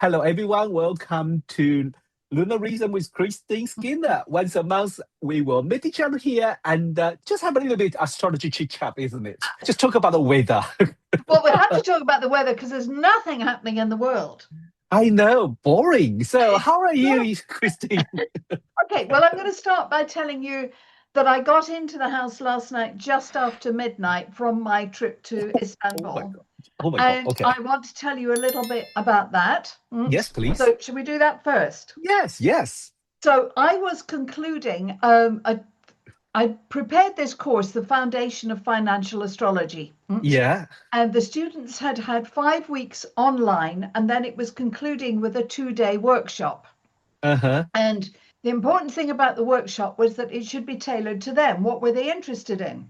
Hello, everyone. Welcome to Lunar Reason with Christine Skinner. Once a month, we will meet each other here and just have a little bit astrology chit-chat, isn't it? Just talk about the weather. Well, we have to talk about the weather because there's nothing happening in the world. I know, boring. So how are you, Christine? Okay, well, I'm going to start by telling you that I got into the house last night just after midnight from my trip to Istanbul. Oh my And God. Okay. I want to tell you a little bit about that. Yes, please. So should we do that first? Yes. So I was concluding, I prepared this course, The Foundation of Financial Astrology. Yeah. And the students had 5 weeks online, and then it was concluding with a 2-day workshop. Uh-huh. And the important thing about the workshop was that it should be tailored to them. What were they interested in?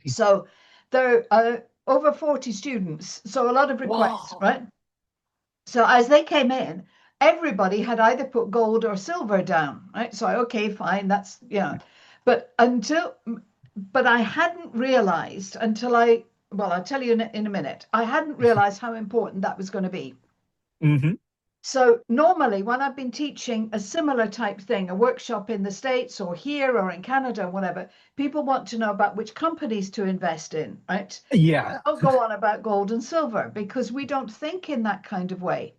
So there are over 40 students, so a lot of requests, Wow. right? So as they came in, everybody had either put gold or silver down, right? So, okay, fine, that's, but I hadn't realized I'll tell you in a minute, I hadn't realized how important that was going to be. Mm-hmm. So normally when I've been teaching a similar type thing, a workshop in the States or here or in Canada, whatever, people want to know about which companies to invest in, right? Yeah. I'll go on about gold and silver because we don't think in that kind of way.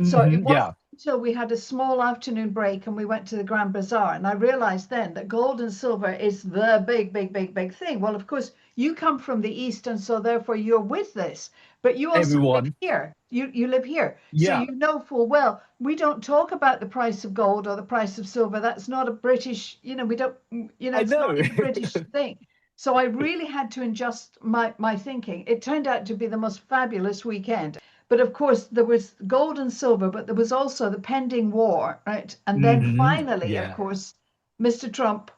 So it wasn't until we had a small afternoon break and we went to the Grand Bazaar, and I realized then that gold and silver is the big thing. Well, of course, you come from the East, and so therefore you're with this, but you also live here. You live here. Yeah. So you know full well, we don't talk about the price of gold or the price of silver. That's not a British, we don't, it's not a British thing. So I really had to adjust my thinking. It turned out to be the most fabulous weekend. But of course, there was gold and silver, but there was also the pending war, right? And then finally, of course, Mr. Trump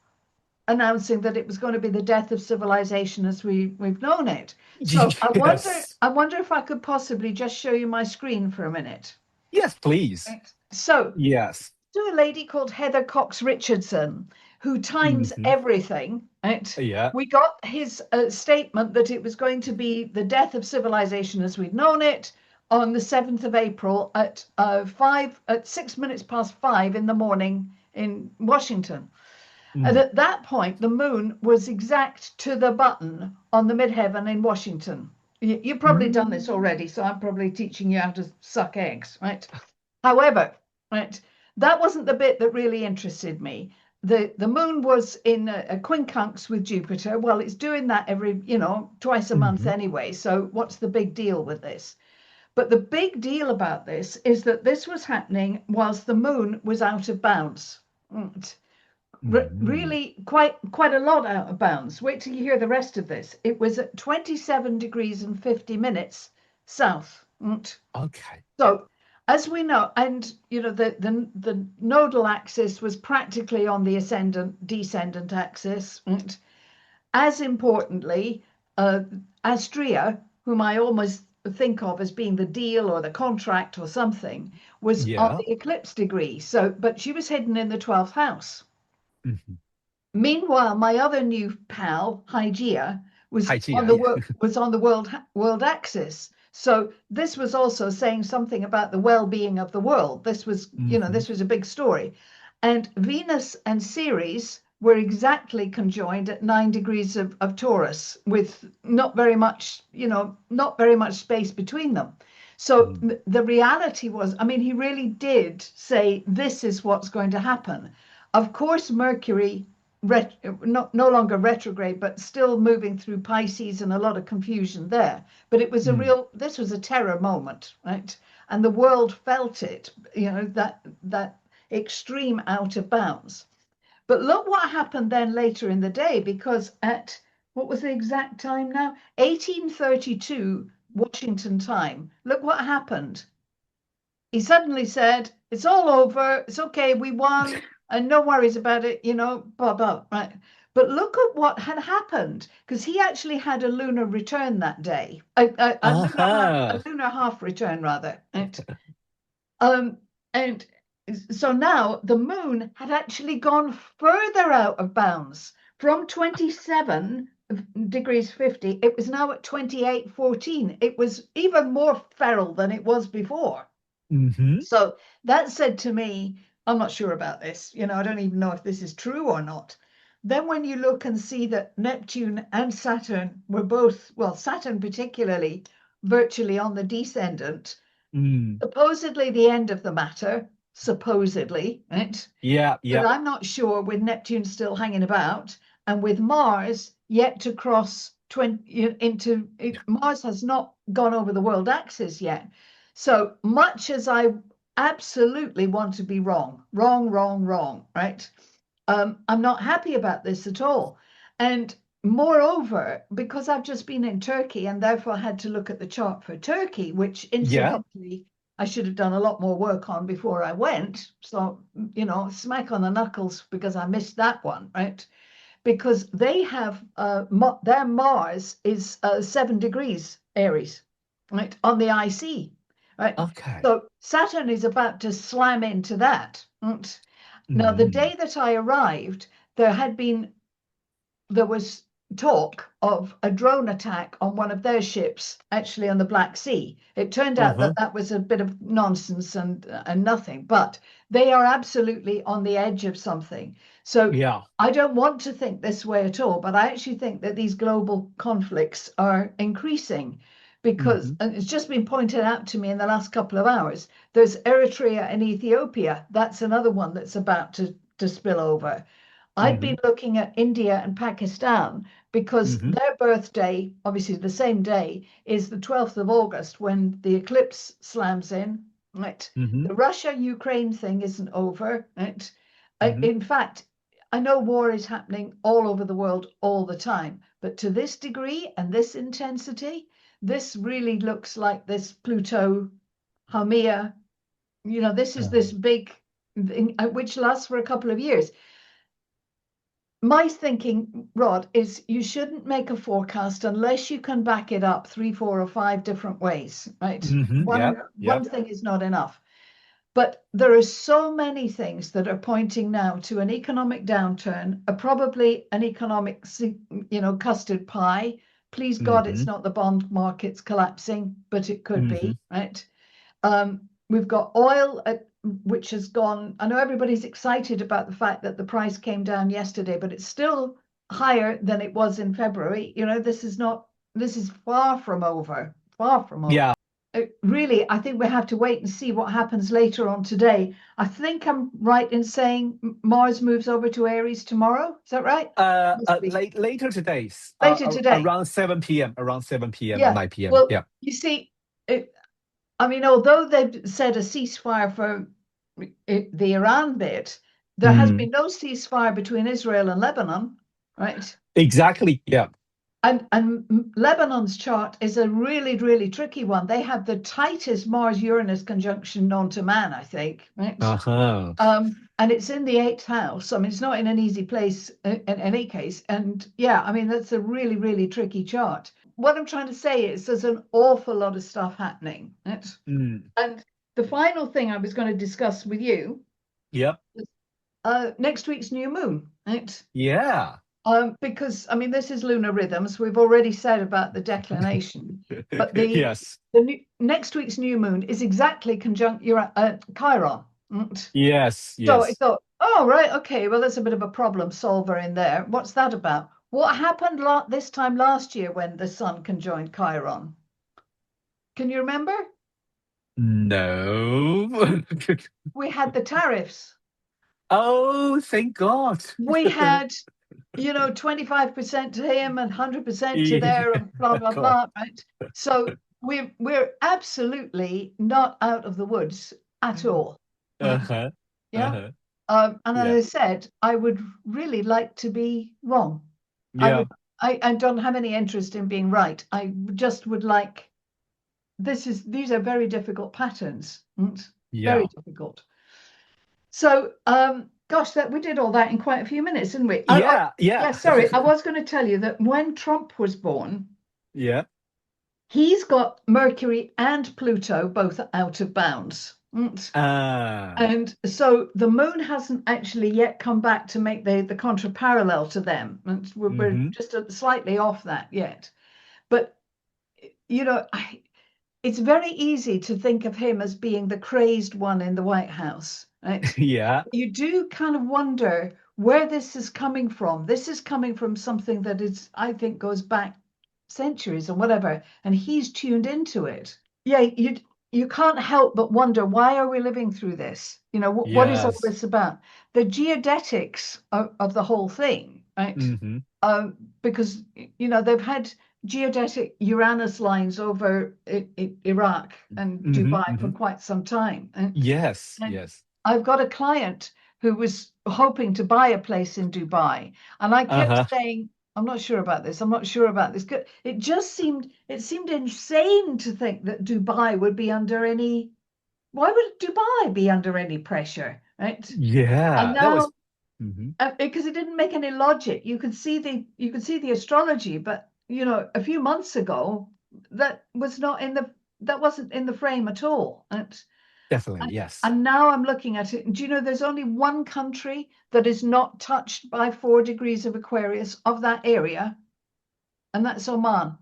announcing that it was going to be the death of civilization as we've known it. So Yes. I wonder if I could possibly just show you my screen for a minute. Yes, please. Right. So yes. To a lady called Heather Cox Richardson, who times everything, right? Yeah. We got his statement that it was going to be the death of civilization as we'd known it on the 7th of April at 6 minutes past 5 in the morning in Washington. And at that point, the moon was exact to the button on the midheaven in Washington. You've probably done this already, so I'm probably teaching you how to suck eggs, right? However, right, that wasn't the bit that really interested me. The moon was in a quincunx with Jupiter. Well, it's doing that every, twice a month anyway. So what's the big deal with this? But the big deal about this is that this was happening whilst the moon was out of bounds. Really quite a lot out of bounds. Wait till you hear the rest of this. It was at 27 degrees and 50 minutes south. Okay. So as we know, and the nodal axis was practically on the ascendant-descendant axis. As importantly, Astrea, whom I almost think of as being the deal or the contract or something, was on the eclipse degree. But she was hidden in the 12th house. Meanwhile, my other new pal, Hygeia, was on the world axis. So this was also saying something about the well-being of the world. This was, this was a big story. And Venus and Ceres were exactly conjoined at 9 degrees of Taurus, with not very much space between them. So the reality was, he really did say, this is what's going to happen. Of course, Mercury, no longer retrograde, but still moving through Pisces, and a lot of confusion there. But it was this was a terror moment, right? And the world felt it, that extreme out of bounds. But look what happened then later in the day, because at, what was the exact time now? 1832 Washington time. Look what happened. He suddenly said, it's all over, it's okay, we won, and no worries about it, blah, blah, right? But look at what had happened, because he actually had a lunar return that day, a lunar half return, rather. And so now the moon had actually gone further out of bounds. From 27 degrees 50, it was now at 28:14. It was even more feral than it was before. So that said to me, I'm not sure about this. You know, I don't even know if this is true or not. Then when you look and see that Neptune and Saturn were both, well, Saturn particularly, virtually on the descendant, supposedly the end of the matter, supposedly, right? Yeah. But I'm not sure, with Neptune still hanging about and with Mars yet to cross Mars has not gone over the world axis yet. So much as I absolutely want to be wrong, right? I'm not happy about this at all. And moreover, because I've just been in Turkey and therefore had to look at the chart for Turkey, which incidentally I should have done a lot more work on before I went. So, you know, smack on the knuckles because I missed that one, right? Because they have their Mars is 7 degrees Aries, right, on the IC, right? Okay. So Saturn is about to slam into that. Right? Now, the day that I arrived, there was talk of a drone attack on one of their ships, actually on the Black Sea. It turned out that was a bit of nonsense and nothing, but they are absolutely on the edge of something. So I don't want to think this way at all, but I actually think that these global conflicts are increasing because, and it's just been pointed out to me in the last couple of hours, there's Eritrea and Ethiopia. That's another one that's about to spill over. I'd been looking at India and Pakistan because their birthday, obviously the same day, is the 12th of August when the eclipse slams in, right? The Russia-Ukraine thing isn't over, right? In fact, I know war is happening all over the world all the time, but to this degree and this intensity, this really looks like this Pluto, Haumea, you know, this is this big thing, which lasts for a couple of years. My thinking, Rod, is you shouldn't make a forecast unless you can back it up 3, 4, or 5 different ways, right? One thing is not enough. But there are so many things that are pointing now to an economic downturn, probably an economic, you know, custard pie. Please God, it's not the bond markets collapsing, but it could be, right? We've got oil which has gone. I know everybody's excited about the fact that the price came down yesterday, but it's still higher than it was in February. You know, this is far from over. Yeah. Really, I think we have to wait and see what happens later on today. I think I'm right in saying Mars moves over to Aries tomorrow. Is that right? Later today. Later today. Around 7 p.m. Around 7 p.m. Yeah. or 9 p.m. Well, you see, I mean, although they've said a ceasefire for the Iran bit, there has been no ceasefire between Israel and Lebanon, right? Exactly, yeah. And Lebanon's chart is a really, really tricky one. They have the tightest Mars-Uranus conjunction known to man, I think, right? And it's in the 8th house. I mean, it's not in an easy place in any case. And yeah, I mean, that's a really, really tricky chart. What I'm trying to say is there's an awful lot of stuff happening. Right? And the final thing I was going to discuss with you is next week's new moon, right? Yeah. Because, I mean, this is lunar rhythms. We've already said about the declination. But the next week's new moon is exactly conjunct Chiron. Right? Yes. So I thought, oh, right, okay, well, there's a bit of a problem solver in there. What's that about? What happened this time last year when the sun conjoined Chiron? Can you remember? No. We had the tariffs. Oh, thank God. We had, you know, 25% to him and 100% to there and blah, blah, blah, right? So we're absolutely not out of the woods at all. And as I said, I would really like to be wrong. I don't have any interest in being right. I just would like, these are very difficult patterns. Very difficult. So, gosh, we did all that in quite a few minutes, didn't we? Yeah. Sorry, I was going to tell you that when Trump was born, he's got Mercury and Pluto both out of bounds. And so the moon hasn't actually yet come back to make the contra-parallel to them. And we're just slightly off that yet. But, you know, it's very easy to think of him as being the crazed one in the White House, right? Yeah. You do kind of wonder where this is coming from. This is coming from something that is, I think, goes back centuries or whatever, and he's tuned into it. Yeah, you can't help but wonder, why are we living through this? You know, what is all this about? The geodetics of the whole thing, right? Because, you know, they've had geodetic Uranus lines over Iraq and Dubai for quite some time. And yes. I've got a client who was hoping to buy a place in Dubai, and I kept saying, I'm not sure about this. I'm not sure about this. It just seemed insane to think that Dubai would be under any. Why would Dubai be under any pressure, right? Yeah, and now, because it didn't make any logic. You could see the astrology, but you know, a few months ago, that wasn't in the frame at all. Definitely, yes. And now I'm looking at it. Do you know there's only one country that is not touched by 4 degrees of Aquarius of that area, and that's Oman.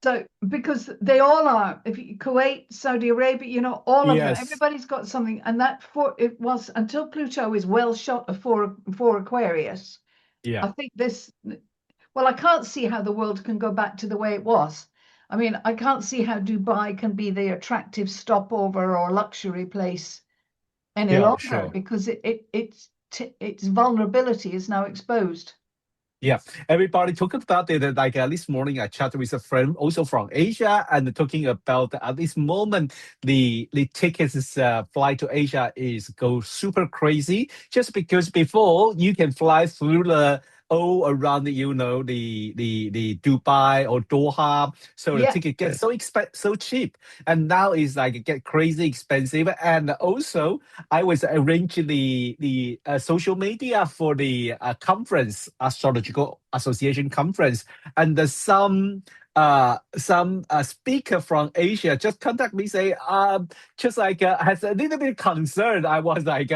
So because they all are, Kuwait, Saudi Arabia, you know, all of them, everybody's got something, and it was until Pluto is well shot of 4 Aquarius. Yeah, I think I can't see how the world can go back to the way it was. I mean, I can't see how Dubai can be the attractive stopover or luxury place any longer, because its vulnerability is now exposed. Yeah, everybody talking about it. Like this morning, I chatted with a friend also from Asia, and talking about at this moment the tickets flight to Asia is go super crazy, just because before you can fly through the all around the Dubai or Doha, so the ticket gets so cheap, and now it's like get crazy expensive. And also, I was arranging the social media for the conference, Astrological Association conference, and some speaker from Asia just contact me, say just like has a little bit concerned. I was like,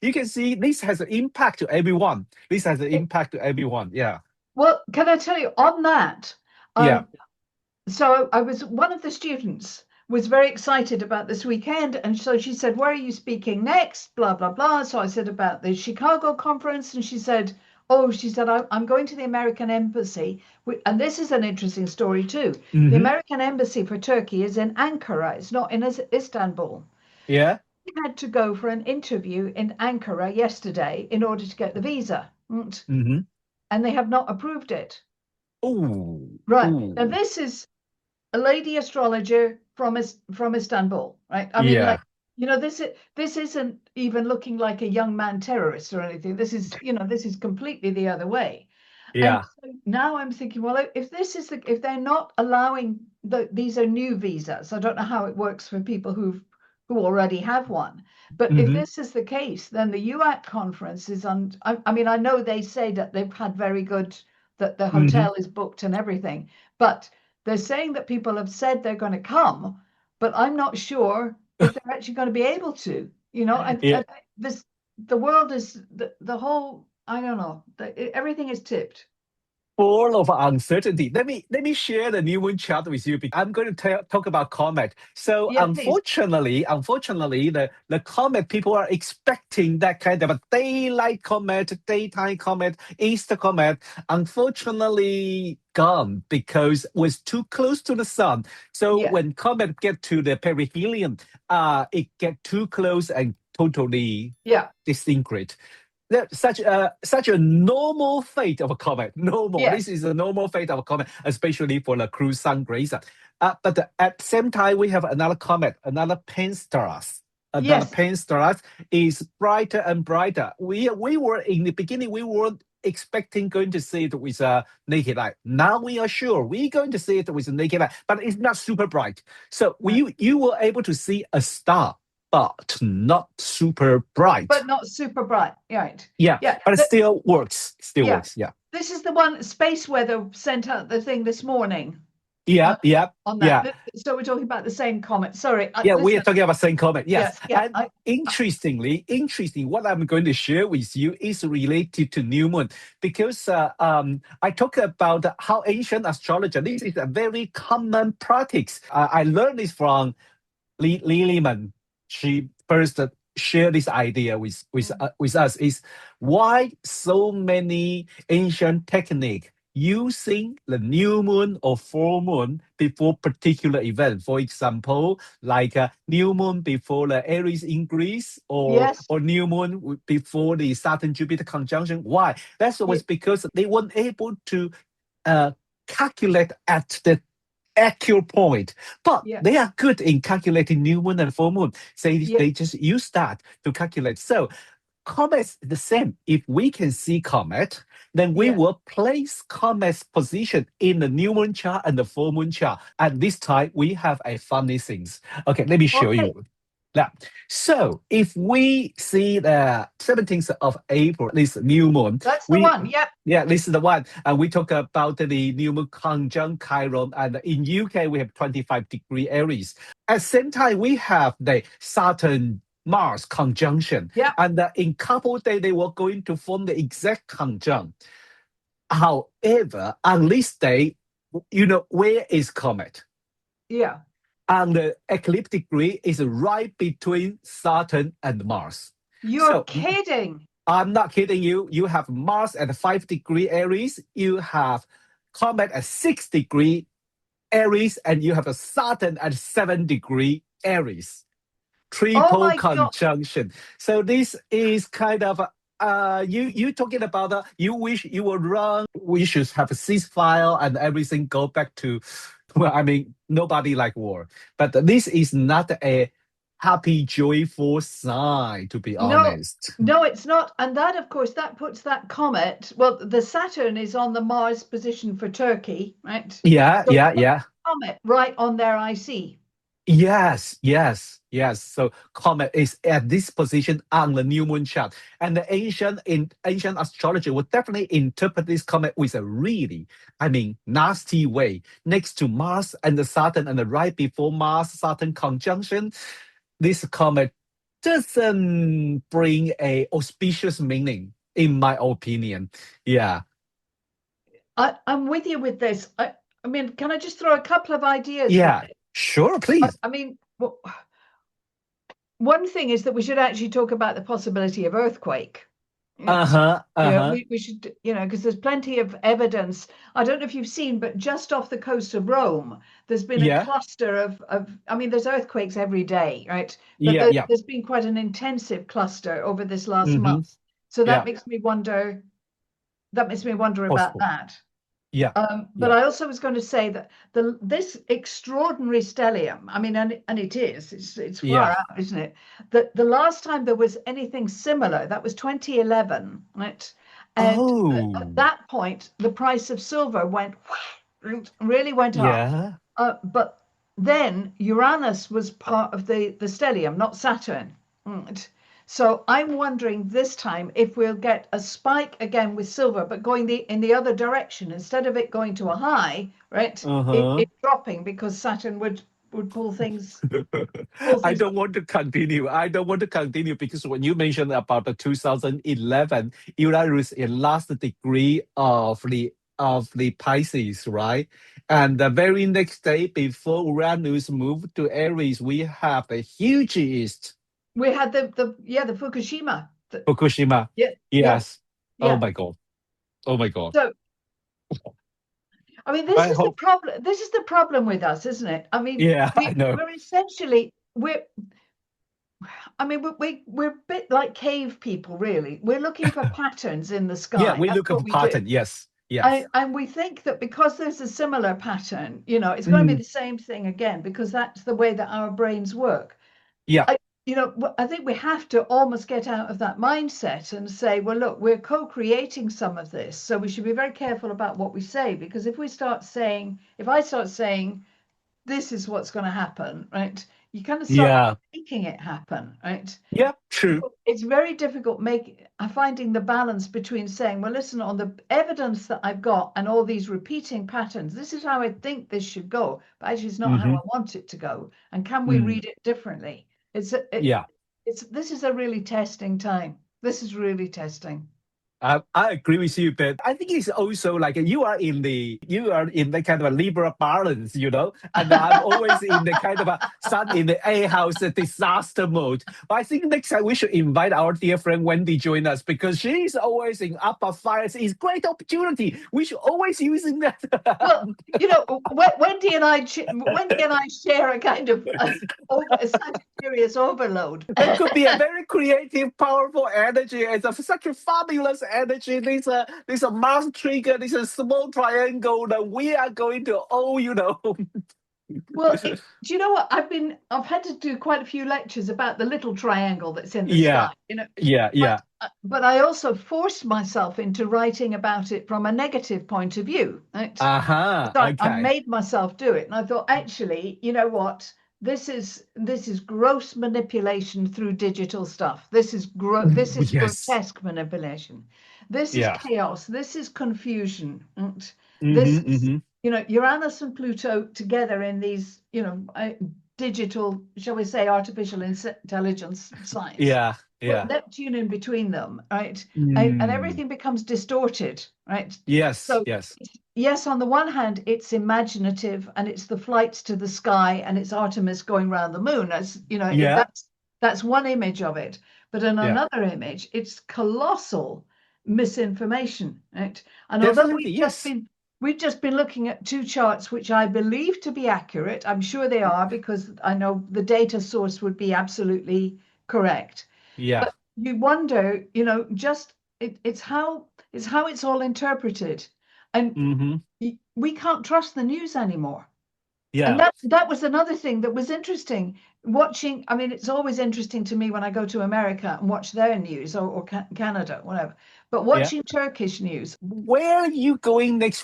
you can see this has an impact to everyone. This has an impact to everyone. Yeah. Well, can I tell you on that? So I was one of the students was very excited about this weekend, and so she said, "Where are you speaking next?" Blah blah blah. So I said about the Chicago conference, and she said, I'm going to the American Embassy. And this is an interesting story too. The American Embassy for Turkey is in Ankara. It's not in Istanbul. Yeah. We had to go for an interview in Ankara yesterday in order to get the visa. And they have not approved it. Oh. Right. Now this is a lady astrologer from Istanbul, right? I mean, like, you know, this isn't even looking like a young man terrorist or anything. This is completely the other way. Yeah. And so now I'm thinking, well, if they're not allowing these are new visas. I don't know how it works for people who already have one. But if this is the case, then the UAC conference is on. I mean, I know they say that they've had very good, that the hotel is booked and everything, but they're saying that people have said they're going to come, but I'm not sure if they're actually going to be able to, you know. And the world is the whole, I don't know, everything is tipped. Full of uncertainty. Let me share the new one chat with you. I'm going to talk about Comet. So unfortunately, the Comet, people are expecting that kind of a daylight comet, daytime comet, Easter comet. Unfortunately, gone because it was too close to the sun. So when comet get to the perihelion, it get too close and totally disintegrate. Such a normal fate of a comet. This is a normal fate of a comet, especially for the cruise sun grazer. But at the same time, we have another comet, another Pan-Stars. Pan-Stars is brighter and brighter. We were in the beginning, we weren't expecting going to see it with a naked eye. Now we are sure we're going to see it with a naked eye, but it's not super bright. So you were able to see a star, but not super bright. But not super bright, right? Yeah. But it still works. Works. Yeah. This is the one. Space Weather sent out the thing this morning. Yeah, on that. So we're talking about the same comet. Sorry. We are talking about the same comet. Yes. Yeah, and interestingly, what I'm going to share with you is related to new moon, because I talk about how ancient astrology, this is a very common practice. I learned this from Liliman. She first shared this idea with us, is why so many ancient techniques using the new moon or full moon before particular event. For example, like a new moon before the Aries ingress, or new moon before the Saturn-Jupiter conjunction. Why? That was because they weren't able to calculate at the accurate point, but they are good in calculating new moon and full moon. So they just use that to calculate. So comets the same. If we can see comet, then we will place comet's position in the new moon chart and the full moon chart. At this time, we have a funny things. Okay, let me show you. Now, so if we see the 17th of April, this new moon. That's the one, Yeah, this is the one. And we talk about the new moon conjunct Chiron. And in UK, we have 25-degree Aries. At the same time, we have the Saturn-Mars conjunction. And in couple of days, they were going to form the exact conjunct. However, on this day, where is comet? Yeah. And the ecliptic degree is right between Saturn and Mars. You're kidding. I'm not kidding you. You have Mars at 5-degree Aries. You have comet at 6-degree Aries. And you have a Saturn at 7-degree Aries. Triple conjunction. God. So this is kind of you talking about you wish you were wrong. We should have a ceasefire and everything go back to, well, I mean, nobody like war. But this is not a happy, joyful sign, to be honest. No, it's not. And that, of course, that puts that comet, well, the Saturn is on the Mars position for Turkey, right? Yeah. Comet right on their IC. Yes. So comet is at this position on the new moon chart. And the ancient astrology would definitely interpret this comet with a really, nasty way. Next to Mars and the Saturn, and right before Mars-Saturn conjunction, this comet doesn't bring a auspicious meaning, in my opinion. Yeah. I'm with you with this. I mean, can I just throw a couple of ideas? Yeah. Sure, please. One thing is that we should actually talk about the possibility of earthquake. We should, because there's plenty of evidence. I don't know if you've seen, but just off the coast of Rome, there's been a cluster of there's earthquakes every day, right? But there's been quite an intensive cluster over this last month. So that makes me wonder. That makes me wonder about that. But I also was going to say that this extraordinary stellium, and it's far out, isn't it? That the last time there was anything similar, that was 2011, right? And at that point, the price of silver really went up. But then Uranus was part of the stellium, not Saturn. Right? So I'm wondering this time if we'll get a spike again with silver, but going in the other direction. Instead of it going to a high, right? It's dropping because Saturn would pull things. I don't want to continue because when you mentioned about the 2011, Uranus in last degree of the Pisces, right? And the very next day before Uranus moved to Aries, we have a huge east. We had the Fukushima. Fukushima. Yeah. Yes. Yeah. Oh my God. So, this is the problem. This is the problem with us, isn't it? I know. We're essentially we're a bit like cave people, really. We're looking for patterns in the sky. Yeah, we look for pattern. Yes. And we think that because there's a similar pattern, it's going to be the same thing again, because that's the way that our brains work. Yeah. I think we have to almost get out of that mindset and say, well, look, we're co-creating some of this. So we should be very careful about what we say, because if I start saying, this is what's going to happen, right? You kind of start making it happen, right? Yeah, true. It's very difficult finding the balance between saying, well, listen, on the evidence that I've got and all these repeating patterns, this is how I think this should go, but actually it's not how I want it to go. And can we read it differently? This is a really testing time. This is really testing. I agree with you, but I think it's also like you are in the kind of a liberal balance, and I'm always in the kind of a sun in the A house disaster mode. But I think next time we should invite our dear friend Wendy join us because she's always in upper fires. It's great opportunity. We should always using that. Well, Wendy and I share a kind of a Sagittarius overload. It could be a very creative, powerful energy. It's such a fabulous energy. There's a Mars trigger. There's a small triangle that we are going to Well, do you know what? I've had to do quite a few lectures about the little triangle that's in the sky. But I also forced myself into writing about it from a negative point of view. Right? So I made myself do it, and I thought, actually, you know what? This is gross manipulation through digital stuff. This is grotesque manipulation. This is chaos. This is confusion. This is, Uranus and Pluto together in these, digital, shall we say, artificial intelligence science. With Neptune in between them, right? And everything becomes distorted, right? Yes. Yes, on the one hand, it's imaginative and it's the flights to the sky and it's Artemis going around the moon. As that's one image of it. But in another image, it's colossal misinformation, right? And although we've just been looking at two charts which I believe to be accurate, I'm sure they are because I know the data source would be absolutely correct. But you wonder, it's how it's all interpreted. And we can't trust the news anymore. And that was another thing that was interesting. Watching, I mean, it's always interesting to me when I go to America and watch their news or Canada, whatever. But watching Turkish news. Where are you going next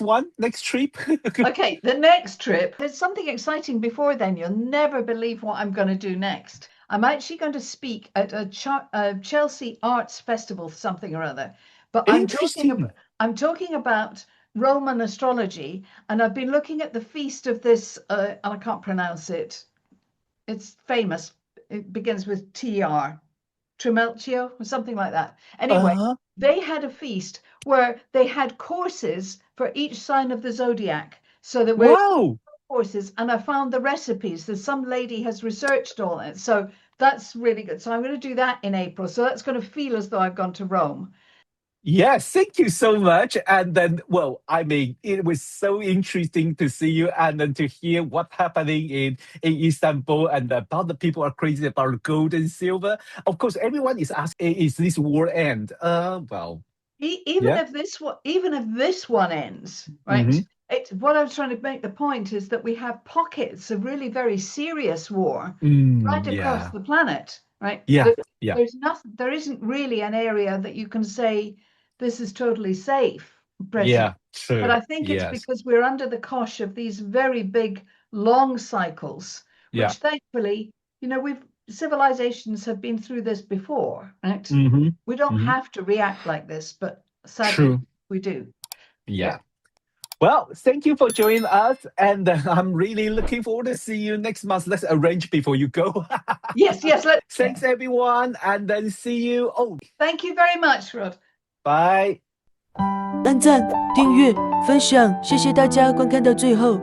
trip? Okay, the next trip. There's something exciting before then. You'll never believe what I'm going to do next. I'm actually going to speak at a Chelsea Arts Festival, something or other. But I'm talking about Roman astrology, and I've been looking at the feast of this, and I can't pronounce it. It's famous. It begins with TR, Trimelcio, or something like that. Anyway, they had a feast where they had courses for each sign of the zodiac. So there were courses, and I found the recipes. There's some lady has researched all it. So that's really good. So I'm going to do that in April. So that's going to feel as though I've gone to Rome. Yes, thank you so much. And then, it was so interesting to see you and then to hear what's happening in Istanbul and about the people are crazy about gold and silver. Of course, everyone is asking, is this war end? Even if this one ends, right? What I was trying to make the point is that we have pockets of really very serious war right across the planet, right? There's nothing. There isn't really an area that you can say this is totally safe. True. But I think it's because we're under the cosh of these very big, long cycles, which thankfully, civilizations have been through this before, right? We don't have to react like this, but sadly we do. Well, thank you for joining us, and I'm really looking forward to see you next month. Let's arrange before you go. Yes. Thanks, everyone, and then see you. Thank you very much, Rod. Bye. 按赞、订阅、分享，谢谢大家观看到最后。